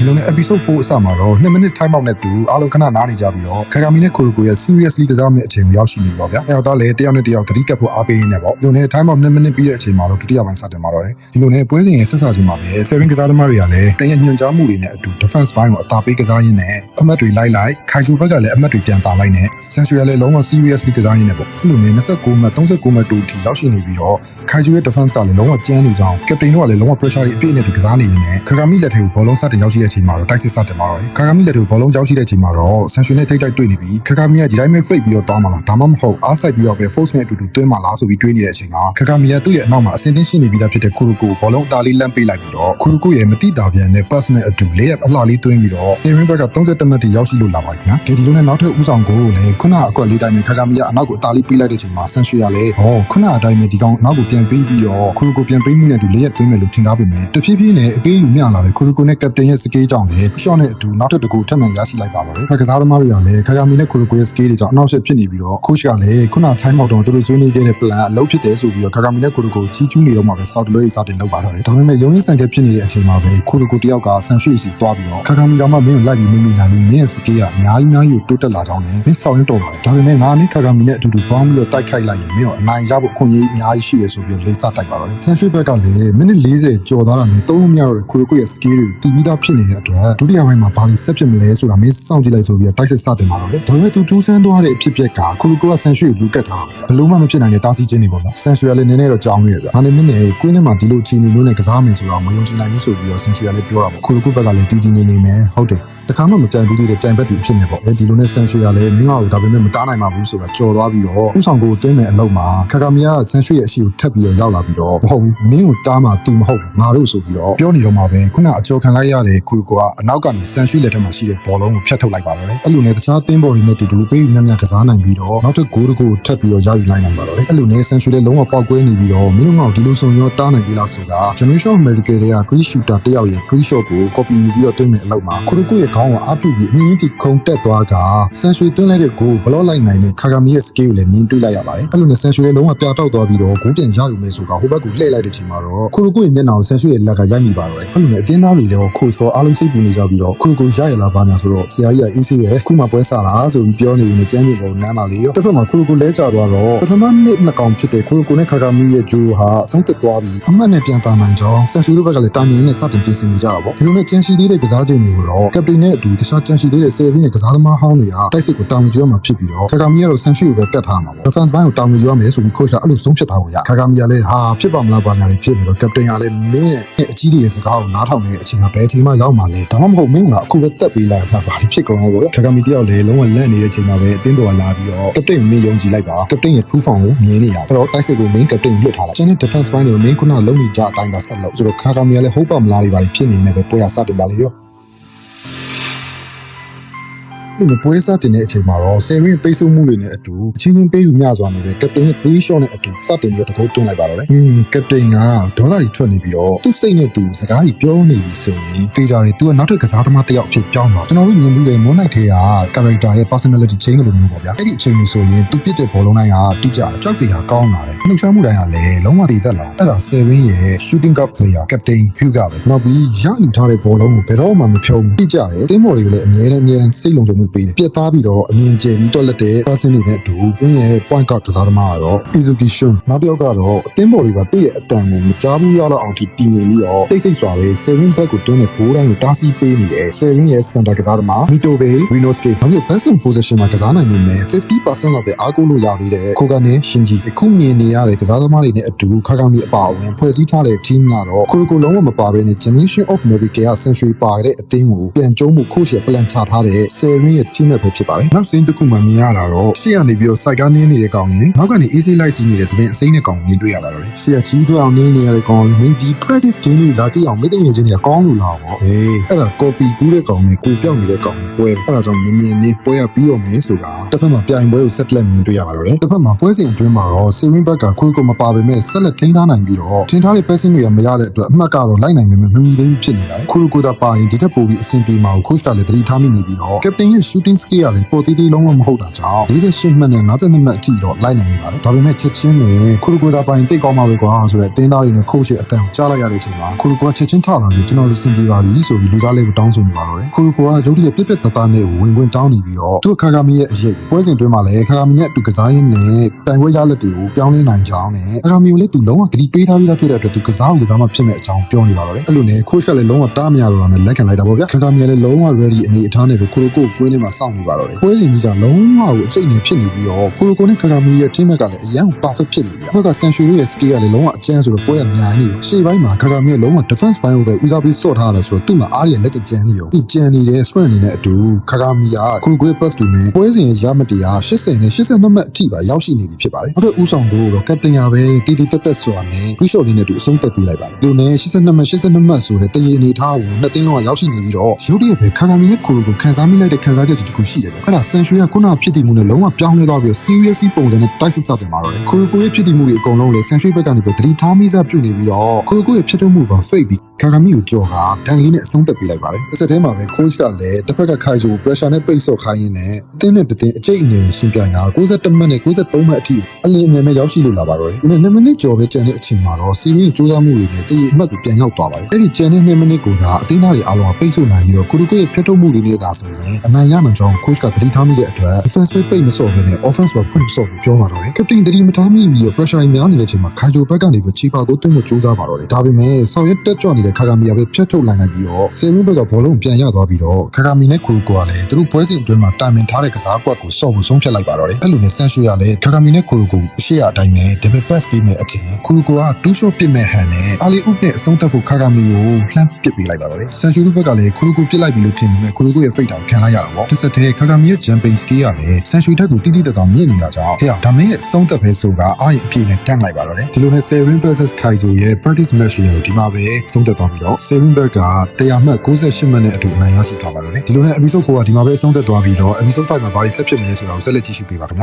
ဒီလိုနဲ့ episode 4အစမှာတော့2 minute time out နဲ့တူအားလုံးခဏနားနေကြပြီးတော့ခါဂါမီနဲ့ကိုရိုကိုရဲ့ seriously ကစားမယ့်အချိန်ကိုရောက်ရှိနေပြီပေါ့ဗျာ။အဲ့တော့လည်းတယောက်နဲ့တယောက်သတိကပ်ဖို့အားပေးရင်းနဲ့ပေါ့ဒီလိုနဲ့ time out 2 minute ပြီးတဲ့အချိန်မှာတော့ဒုတိယပိုင်းစတင်မှာတော့တယ်ဒီလိုနဲ့ပွဲစဉ်ရဲ့ဆက်စချင်းမှာပဲ 7 ကစားသမားတွေကလည်းတရက်ညွှန်ကြားမှုတွေနဲ့အတူ defense ဘိုင်းကိုအသာပေးကစားရင်းနဲ့အမှတ်တွေလိုက်ခိုင်ဂျူဘက်ကလည်းအမှတ်တွေပြန်တာလိုက်နဲ့ Century လည်းလုံးဝ seriously ကစားရင်းနဲ့ပေါ့ဒီလိုနဲ့29မှတ်39မှတ်တူထိရောက်ရှိနေပြီးတော့ခိုင်ဂျူရဲ့ defense ကလည်းလုံးဝကျန်းနေကြောင်း captain တို့ကလည်းလုံးဝ pressure တွေအပြည့်နဲ့တူကစားနေရင်းနဲ့ခါဂါမီလက်ထဲကိုဘောလုံးစတင်ရောက်ရှိတဲ့အချိန်မှာတော့တိုက်စစ်စတင်မှာတော့ခါဂါမီလက်ထဲကိုဘောလုံးရောက်ရှိတဲ့အချိန်မှာတော့ Century နဲ့ထိတိုက်တွေ့နေပြီးခါဂါမီကဒီတိုင်းပဲ fake ပြီးတော့တောင်းမှာလားဒါမှမဟုတ်အားဆိုင်ပြီးတော့ပဲ force နဲ့အတူတူတွင်းမှာလားဆိုပြီးတွေးနေတဲ့အချိန်မှာခါဂါမီကသူ့ရဲ့အနောက်မှာအစင်းသင်းရှိနေပြီးသားဖြစ်တဲ့ကိုရိုကိုဘောလုံးအသာလေးလမ်းပေးလိုက်ပြီးတော့ကိုရိုကိုရဲ့မတိတာပြန်တဲ့ pass နဲ့အတူ layup အလှလေးသွင်းပြီးတော့ Serin ဘက်က31မှတ်ထိရောက်ရှိလို့လာပါပြီနော်။ဒီလိုနဲ့နောက်ထပ်ဦးဆောင်ကိုလည်းခုနအကွက်လေးတိုင်းနဲ့ခါဂါမီကအနောက်ကိုအသာလေးပေးလိုက်တဲ့အချိန်မှာ Century ကလည်းခုနအတိုင်းပဲဒီကောင်နောက်ကိုပြန်ပေးပြီးတော့ကိုရိုကိုပြန်ပေးမှုနဲ့အတူ layup သွင်းမယ်လို့ထင်ထားပေမဲ့တဖြည်းဖြည်းနဲ့အပေးယူမျှလာတဲ့ကိုရိုကိုနဲ့ captain ရဲ့ skill ကြောင့်လည်း shot နဲ့အတူနောက်ထပ်တစ်ခုထပ်မံရရှိလိုက်ပါတော့တယ်။ကစားသမားတွေကလည်းခါဂါမီနဲ့ကိုရိုကိုရဲ့ skill တွေကြောင့်အနောက်ရှက်ဖြစ်နေပြီးတော့ coach ကလည်းခုန time out တော့သူတို့ဆွေးနွေးခဲ့တဲ့ plan အလုပ်ဖြစ်တယ်ဆိုပြီးတော့ခါဂါမီနဲ့ကိုရိုကိုချီးကျူးနေတော့မှပဲ south လို့စတင်လုပ်ပါတော့တယ်။ဒါပေမဲ့ရုံးရင်းဆန်ခဲ့ဖြစ်နေတဲ့အချိန်မှာပဲကိုရိုကိုတယောက်ကဆန်ရွှေ့စီသွားပြီးတော့ခါဂါမီတော်မှမင်းကိုလိုက်ပြီးမမိနိုင်ဘူးမင်းရဲ့ skill ကအများကြီးတိုးတက်လာကြောင်းနဲ့မင်းဆောင်ရင်တော်ပါတယ်။ဒါပေမဲ့ငါနဲ့ခါဂါမီနဲ့အတူတူပေါင်းပြီးတော့တိုက်ခိုက်လိုက်ရင်မင်းကိုအနိုင်ရဖို့အခွင့်အရေးအများကြီးရှိတယ်ဆိုပြီးလိမ့်စတိုက်ပါတော့တယ်။ဆန်ရွှေ့ဘက်ကလည်းမိနစ်40ကျော်သွားတာနဲ့သုံးလို့မရတော့တဲ့ကိုရိုကိုရဲ့ skill တွေတီးပြီးသားဖြစ်နေတဲ့အတွက်ဒုတိယပိုင်းမှာဘာလို့ဆက်ဖြစ်မလဲဆိုတာမင်းစောင့်ကြည့်လိုက်ဆိုပြီးတော့တိုက်စစ်စတင်ပါတော့တယ်။ဒါပေမဲ့သူထူးဆန်းသွားတဲ့အဖြစ်အပျက်ကကိုရိုကိုကဆန်ရွှေ့ကိုလူကတ်ထားတာပဲ။ဘလို့မှမဖြစ်နိုင်တဲ့တားဆီးခြင်းတွေပေါ့ဗျာ။ဆန်ရွှေ့ကလည်းနည်းနည်းတော့ကြောင်းနေတယ်ဗျ။ဒါနဲ့မင်းနဲ့ကွင်းထဲမှာဒီလိုအချိန်မျိုးနဲ့ကစားမယ်ဆိုတော့မယုံကြည်နိုင်ဘူးဆိုပြီးတော့ဆန်ရွှေ့ကလည်းပြောတာပေါ့။ကိုရိုကိုဘက်ကလည်းတီးနေနေမယ်ဟုတ်တယ်တခါမှမပြန်ဘူးသေးတဲ့ပြန်ဘက်တွေဖြစ်နေပေါ့အဲဒီလိုနဲ့ဆန်ရွှေကလည်းမင်းကဒါပေမဲ့မတားနိုင်ပါဘူးဆိုတာကြော်သွားပြီးတော့ဥဆောင်ကိုတင်းမဲ့အလုံးမှာခါဂါမီကဆန်ရွှေရဲ့အရှိကိုထပ်ပြီးတော့ရောက်လာပြီးတော့မဟုတ်ဘူးမင်းကိုတားမှာသူမဟုတ်ဘူးငါတို့ဆိုပြီးတော့ပြောနေတော့မှပဲခုနအကြော်ခံလိုက်ရတဲ့ခူကိုကအနောက်ကနေဆန်ရွှေလက်ထက်မှာရှိတဲ့ဘောလုံးကိုဖျက်ထုတ်လိုက်ပါတော့တယ်အဲ့လိုနဲ့တခြားတင်းဘော်တွေနဲ့တူတူပေးပြီးများများကစားနိုင်ပြီးတော့နောက်ထပ်ဂိုးတစ်ခုထပ်ပြီးတော့ရယူနိုင်ပါတော့တယ်အဲ့လိုနဲ့ဆန်ရွှေလည်းလုံးဝပေါက်ကွဲနေပြီးတော့မင်းတို့ငါ့ကိုဒီလိုဆိုရောတားနိုင်သေးလားဆိုတာ Generation of America တွေက Great Shooter တယောက်ရဲ့ Great Shot ကို copy ယူပြီးတော့တွင်းမဲ့အလုံးမှာခူကိုရဲ့ခေါင်းကိုအားပြုပြီးအမြင့်ကြီးခုံတက်သွားကဆန်ရွှေသွင်းလိုက်တဲ့ကိုဘလော့လိုက်နိုင်တဲ့ခါဂါမီရဲ့ skill ကိုလည်းမြင်တွေ့လိုက်ရပါတယ်အဲ့လိုနဲ့ဆန်ရွှေလည်းလုံးဝပြတောက်သွားပြီးတော့ဂိုးပြန်ရယူမယ်ဆိုကဟိုဘက်ကိုလှည့်လိုက်တဲ့ချိန်မှာတော့ခူကိုရဲ့မျက်နှာကိုဆန်ရွှေရဲ့လက်ကရိုက်မိပါတော့တယ်အဲ့လိုနဲ့အတင်းသားတွေလည်း coach ကအားလုံးစိတ်ပူနေကြပြီးတော့ခူကိုရရလာပါညာဆိုတော့ဆရာကြီးကအေးဆေးပဲခုမှပွဲစားတာဆိုပြီးပြောနေရင်ကျမ်းမြေပေါ်နမ်းပါလေရောတစ်ဖက်မှာခူကိုလဲကျသွားတော့ပထမနှစ်နှစ်ကောင်ဖြစ်တဲ့ခူကိုနဲ့ခါဂါမီရဲ့ဂျိုးဟာအဆုံးသက်သွားပြီးအမှတ်နဲ့ပြန်တာနိုင်ကြောင်းဆန်ရွှေတို့ဘက်ကလည်းတာမီနဲ့စတင်ပြင်ဆင်နေကြတာပေါ့ဒီလိုနဲ့ကျန်ရှိသေးတဲ့ကစားချိန်တွေကိုတော့ကပတိနဲ့အတူတခြားကျန်ရှိသေးတဲ့ဆယ်ရင်းရဲ့ကစားသမားဟောင်းတွေကတိုက်စစ်ကိုတာဝန်ယူရမှာဖြစ်ပြီးတော့ခါဂါမီကတော့ဆန်ရွှေကိုပဲကတ်ထားမှာပေါ့ defense ဘိုင်းကိုတာဝန်ယူရမယ်ဆိုပြီး coach ကအဲ့လိုဆုံးဖြတ်ထားပုံရခါဂါမီကလည်းဟာဖြစ်ပါမလားဘာညာတွေဖြစ်နေတော့ captain ကလည်းမင်းအကြီးတွေစကားကိုနားထောင်နေတဲ့အချိန်ကဘယ်အချိန်မှရောက်မှာလဲဒါမှမဟုတ်မင်းကအခုပဲတက်ပေးလိုက်မှဘာဖြစ်ကုန်လို့ခါဂါမီတယောက်လည်းလုံးဝလက်နေတဲ့အချိန်မှာပဲအသင်းပေါ်ကလာပြီးတော့ captain ကိုမင်းယုံကြည်လိုက်ပါ captain ရဲ့ proof form ကိုမြင်နေရတော့တိုက်စစ်ကို main captain ကိုလွှတ်ထားလိုက်ကျန်တဲ့ defense ဘိုင်းတွေကို main ခုနလုံးနေကြအတိုင်းသာဆက်လုပ်ဆိုတော့ခါဂါမီကလည်းဟုတ်ပါမလားတွေဘာဖြစ်နေနေပဲပွဲရစတင်ပါလေရောဒီနေ့ပွဲစားတင်တဲ့အချိန်မှာတော့ Serin ပိတ်ဆို့မှုတွေနဲ့အတူအချင်းချင်းပေးယူမျှစွာနေတဲ့ Captain ရဲ့ Free Shot နဲ့အတူစတင်ပြီးတော့တကုတ်တွန်းလိုက်ပါတော့တယ်။ Captain ကဒေါသတွေထွက်နေပြီးတော့သူ့စိတ်နဲ့သူစကားတွေပြောနေပြီဆိုရင်တေးကြတယ်သူကနောက်ထပ်ကစားသမားတစ်ယောက်အဖြစ်ပြောင်းသွားကျွန်တော်တို့မြင်မှုတဲ့ Moon Knight ထဲက character ရဲ့ personality change လိုမျိုးပေါ့ဗျာအဲ့ဒီအချိန်မျိုးဆိုရင်သူပြစ်တဲ့ဘောလုံးတိုင်းကတိကျတယ်ကြောက်စီဟာကောင်းလာတယ်နှုတ်ချမှုတိုင်းကလည်းလုံးဝတည်သက်လာအဲ့ဒါ Serin ရဲ့ shooting guard player Captain Hugh ကပဲနောက်ပြီးရယူထားတဲ့ဘောလုံးကိုဘယ်တော့မှမဖြုံးတိကျတယ်တင်းမော်တွေကိုလည်းအမြဲတမ်းစိတ်လုံခြုံမှုပေးတယ်ပြတ်သားပြီးတော့အမြင်ကျယ်ပြီးတွက်လက်တဲ့ person တွေနဲ့အတူသူရဲ့ point guard ကစားသမားကတော့ Izuki Shun နောက်တစ်ယောက်ကတော့အသင်းပေါ်တွေကသူ့ရဲ့အတန်ကိုမကြားဘူးရတော့အောင်ထိတည်ငြိမ်ပြီးတော့တိတ်ဆိတ်စွာပဲ Serin back ကိုတွန်းတဲ့ဘိုးတိုင်းကိုတားဆီးပေးနေတယ် Serin ရဲ့ center ကစားသမား Mitobe Rinosuke နောက်ပြီး best position မှာကစားနိုင်နေမယ် 50% လောက်ပဲအားကိုးလို့ရသေးတယ် Kogane Shinji အခုမြင်နေရတဲ့ကစားသမားတွေနဲ့အတူခါဂါမီအပါအဝင်ဖွဲ့စည်းထားတဲ့ team ကတော့ကိုလုံးဝမပါဘဲနဲ့ Generation of America က Century ပါတဲ့အသင်းကိုပြန်ကျုံးမှု coach ရဲ့ plan ချထားတဲ့ Serin ရဲ့ team နဲ့ပဲဖြစ်ပါတယ်နောက်စင်းတစ်ခုမှမြင်ရတာတော့ရှေ့ကနေပြီးတော့ site ကနေနေတဲ့ကောင်ရင်နောက်ကနေ AC light စီးနေတဲ့သပင်အစိမ်းနဲ့ကောင်မြင်တွေ့ရတာတော့လေရှေ့ကကြီးတွက်အောင်နေနေရတဲ့ကောင်လည်းမင်းဒီ practice game တွေလာကြည့်အောင်မိတ်ငယ်ချင်းတွေကကောင်းလို့လားပေါ့ဟေးအဲ့ဒါ copy ကူးတဲ့ကောင်နဲ့ကိုပြောက်နေတဲ့ကောင်ပွဲအဲ့ဒါကြောင့်မြင်နေပွဲရပြီးတော့မယ်ဆိုတာတစ်ဖက်မှာပြိုင်ပွဲကိုဆက်လက်မြင်တွေ့ရပါတော့တယ်တစ်ဖက်မှာပွဲစဉ်အတွင်းမှာတော့ Serin back ကကိုမပါပေမဲ့ဆက်လက်ထိန်းထားနိုင်ပြီးတော့ထင်ထားတဲ့ passing တွေကမရတဲ့အတွက်အမှတ်ကတော့လိုက်နိုင်ပေမဲ့မမီသေးဘူးဖြစ်နေပါတယ်ကိုသာပါရင်ဒီထက်ပိုပြီးအဆင်ပြေမှာကို coach ကလည်းသတိထားမိနေပြီးတော့ captain ရဲ့ shooting skill ကလည်းပေါ်တီးတီးလုံးဝမဟုတ်တာကြောင့်48မှတ်နဲ့52မှတ်အထိတော့လိုက်နိုင်နေပါတယ်ဒါပေမဲ့ချက်ချင်းပဲခူရကိုသာပိုင်တိတ်ကောင်းမှာပဲကွာဆိုတော့အသင်းသားတွေနဲ့ခုတ်ရှစ်အတန်ကြားလိုက်ရတဲ့အချိန်မှာခူရကိုချက်ချင်းထလာပြီးကျွန်တော်တို့စင်ပြေပါပြီဆိုပြီးလူစားလေးကိုတောင်းဆိုနေပါတော့တယ်ခူရကိုကရုပ်တရက်ပြက်ပြက်တသားနဲ့ဝင်ခွင့်တောင်းနေပြီးတော့သူ့ခါဂါမီရဲ့အရေးပွဲစဉ်တွင်းမှာလည်းခါဂါမီနဲ့အတူကစားရင်းနဲ့ပိုင်ပွဲရလက်တွေကိုပြောင်းလဲနိုင်ကြောင်းနဲ့ခါဂါမီကိုလည်းသူလုံးဝဂရီပေးထားပြီးသားဖြစ်တဲ့အတွက်သူကစားမှဖြစ်မဲ့အကြောင်းပြောနေပါတော့တယ်အဲ့လိုနဲ့ကိုချ်ကလည်းလုံးဝတားမရတော့တာနဲ့လက်ခံလိုက်တာပေါ့ဗျာခါဂါမီကလည်းလုံးဝ ready အနေအထားနဲ့ပဲခူရကိုကွင်းထဲမှာစောင့်နေပါတော့တယ်ပွဲစဉ်ကြီးကလုံးဝကိုအကျိတ်နေဖြစ်နေပြီးတော့ခူရကိုနဲ့ခါဂါမီရဲ့ team ကလည်းအရန် perfect ဖြစ်နေပြီဘက်ကဆန်ရွှေတို့ရဲ့ skill ကလည်းလုံးဝအကျန်းဆိုတော့ပွဲကမြိုင်နေရှေ့ပိုင်းမှာခါဂါမီကလုံးဝ defense ဘိုင်းကိုပဲဦးစားပြီးဆော့ထားတယ်ဆိုတော့သူ့မှာအားရလက်ကျန်းနေရောပြီးကျန်နေတဲ့ strength အနေနဲ့အတူခါဂါမီကခူရကိုရဲ့ pass တွေနဲ့ပွဲစဉ်ရဲ့ရမတရား80နဲ့82မှတ်အထိပါရောက်ရှိနေပြီဖြစ်ပါတယ်နောက်တော့ဦးဆောင်ကိုတော့ captain ရပဲတီတီတက်တက်ဆိုတာနဲ့ free shot လေးနဲ့တူအဆုံးသတ်ပေးလိုက်ပါတယ်ဒီလိုနဲ့82မှတ်ဆိုတဲ့တရေအနေထားကိုနှစ်သိန်းလုံးကရောက်ရှိနေပြီးတော့ရုပ်တရက်ပဲခါဂါမီရဲ့ခူရကိုခန်းစားမိလိုက်တဲ့ခန်းစားချက်တစ်ခုရှိတယ်ပဲအဲ့ဒါဆန်ရွှေကခုနဖြစ်တည်မှုနဲ့လုံးဝပြောင်းလဲသွားပြီး seriously ပုံစံနဲ့တိုက်စစ်စားတင်มาတော့တယ်ခူရကိုရဲ့ဖြစ်တည်မှုတွေအကုန်လုံးလေဆန်ရွှေဘက်ကနေပဲသတိထားမိစားပြုနေပြီးတော့ခူရကိုရဲ့ဖြစ်ထွန်းမှုက fake ပြီးခါဂါမီကိုကြော်ကဒန်လေးနဲ့အဆုံးသတ်ပေးလိုက်ပါတယ်တစ်စက်တည်းမှာပဲ coach ကလည်းတစ်ဖက်ကခိုင်ဂျို pressure နဲ့ပိတ်ဆော့ခိုင်းရင်းနဲ့အသင်းနဲ့တင်းအကျိတ်အနေနဲ့ရှင်ပြိုင်တာ61မှတ်နဲ့63မှတ်အထိအလင်းအမြန်မဲ့ရောက်ရှိလို့လာပါတော့တယ်ဒီနေ့2မိနစ်ကျော်ပဲကျန်တဲ့အချိန်မှာတော့ series စူးစမ်းမှုတွေနဲ့တည်အမှတ်ကိုပြန်ရောက်သွားပါတယ်အဲ့ဒီကျန်တဲ့2မိနစ်ကိုသာအသင်းသားတွေအားလုံးကပိတ်ဆို့နိုင်ပြီးတော့ကိုရီကိုရဲ့ဖျက်ထုတ်မှုတွေနဲ့သာဆိုရင်အနိုင်ရနိုင်ကြောင်း coach ကသတိထားမိတဲ့အတွက် defense ပိတ်မဆော့ဘဲနဲ့ offense မှာဖွင့်ဆော့ဖို့ပြောပါတော့တယ် captain သတိမထားမိပြီးတော့ pressure များနေတဲ့အချိန်မှာခိုင်ဂျိုဘက်ကနေပဲချီပါကိုသွင်းဖို့ကြိုးစားပါတော့တယ်ဒါပေမဲ့ဆောင်ရွက်တက်ကြွနေတဲ့ခါဂါမီကပဲဖျက်ထုတ်နိုင်ပြီးတော့စေရင်းဘက်ကဘောလုံးပြန်ရသွားပြီးတော့ခါဂါမီနဲ့ခူရကိုကလည်းသူတို့ပွဲစဉ်အတွင်းမှာတိုင်ပင်ထားတဲ့ကစားကွက်ကိုဆော့ဖို့ဆုံးဖြတ်လိုက်ပါတော့တယ်အဲ့လိုနဲ့ဆန်ရွှေကလည်းခါဂါမီနဲ့ခူရကိုအရှိအတိုင်းပဲ double pass ပေးမဲ့အချိန်ခူရကိုက2 shot ပစ်မဲ့ဟန်နဲ့အာလီဥပနဲ့အဆုံးသတ်ဖို့ခါဂါမီကိုလှမ်းပစ်ပေးလိုက်ပါတော့တယ်ဆန်ရွှေတို့ဘက်ကလည်းခူရကိုပစ်လိုက်ပြီလို့ထင်ပေမဲ့ခူရကိုရဲ့ fate တောင်ခံလိုက်ရတာပေါ့တစ်ဆက်တည်းခါဂါမီရဲ့ jumping skill ကလည်းဆန်ရွှေထက်ကိုတီးတီးတသားမြင့်နေတာကြောင့်ဟဲ့ဒါမင်းရဲ့အဆုံးသတ်ပဲဆိုကအားရင်အပြည့်နဲ့တန်းလိုက်ပါတော့တယ်ဒီလိုနဲ့ Serin versus Kaizo ရဲ့ practice match လေးကိုဒီမှာပဲဆုံးသက်သွားပြီးတော့ Serin ဘက်က100မှတ်68မှတ်နဲ့အတူအနိုင်ရရှိသွားပါတော့တယ်ဒီလိုနဲ့ episode 4ကဒီမှာပဲအဆုံးသက်သွားပြီးတော့ episode 5မှာဘာတွေဆက်ဖြစ်မလဲဆိုတာကိုဆက်လက်ကြည့်ရှုပေးပါခင်ဗျာ